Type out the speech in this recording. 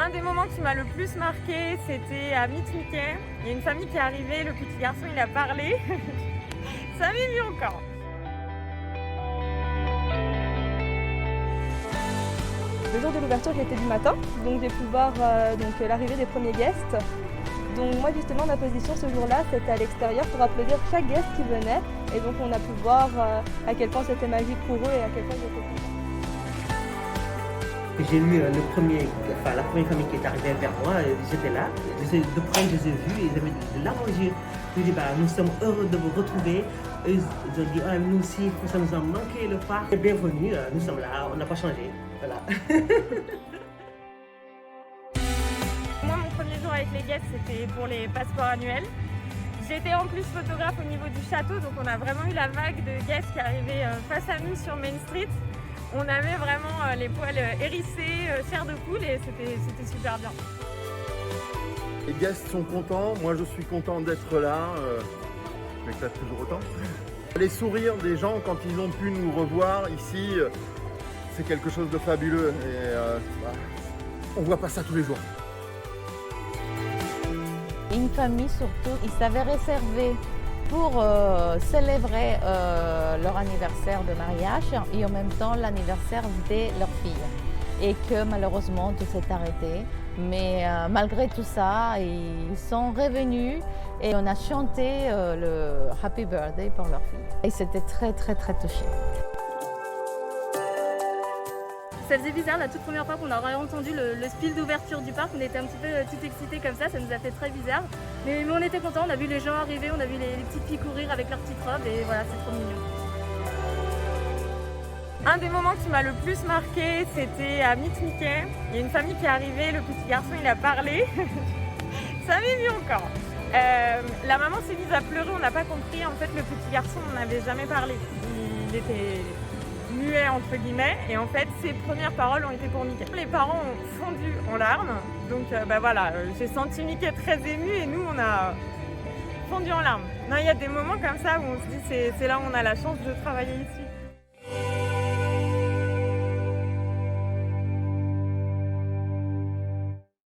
Un des moments qui m'a le plus marqué, c'était à Meet Mickey. Il y a une famille qui est arrivée, le petit garçon il a parlé. Ça m'émue encore. Le jour de l'ouverture, j'étais du matin, donc j'ai pu voir l'arrivée des premiers guests. Donc moi justement, ma position ce jour-là, c'était à l'extérieur pour applaudir chaque guest qui venait. Et donc on a pu voir à quel point c'était magique pour eux et à quel point ils étaient contents. J'ai vu la première famille qui est arrivée vers moi, j'étais là. De près, je les ai vus et ils avaient de larmes aux yeux. Je dis, nous sommes heureux de vous retrouver. Ils ont dit, nous aussi, ça nous a manqué le parc. Bienvenue, nous sommes là, on n'a pas changé. Voilà. Moi, mon premier jour avec les guests, c'était pour les passeports annuels. J'étais en plus photographe au niveau du château, donc on a vraiment eu la vague de guests qui arrivaient face à nous sur Main Street. On avait vraiment les poils hérissés, chair de poule et c'était super bien. Les guests sont contents, moi je suis content d'être là, je m'éclate toujours autant. Les sourires des gens quand ils ont pu nous revoir ici, c'est quelque chose de fabuleux et on voit pas ça tous les jours. Une famille surtout, ils savaient réserver pour célébrer leur anniversaire de mariage et en même temps l'anniversaire de leur fille. Et que malheureusement tout s'est arrêté. Mais malgré tout ça, ils sont revenus et on a chanté le Happy Birthday pour leur fille. Et c'était très touchés. Ça faisait bizarre la toute première fois qu'on aurait entendu le spiel d'ouverture du parc. On était un petit peu tout excités comme ça nous a fait très bizarre. Mais on était contents, on a vu les gens arriver, on a vu les petites filles courir avec leurs petites robes et voilà, c'est trop mignon. Un des moments qui m'a le plus marqué, c'était à Meet Mickey. Il y a une famille qui est arrivée, le petit garçon il a parlé. Ça m'émue encore. La maman s'est mise à pleurer, on n'a pas compris. En fait, le petit garçon n'avait jamais parlé. Il était muet entre guillemets et en fait ses premières paroles ont été pour Mickey. Les parents ont fondu en larmes, donc voilà, j'ai senti Mickey très ému et nous on a fondu en larmes. Non, il y a des moments comme ça où on se dit c'est là où on a la chance de travailler ici.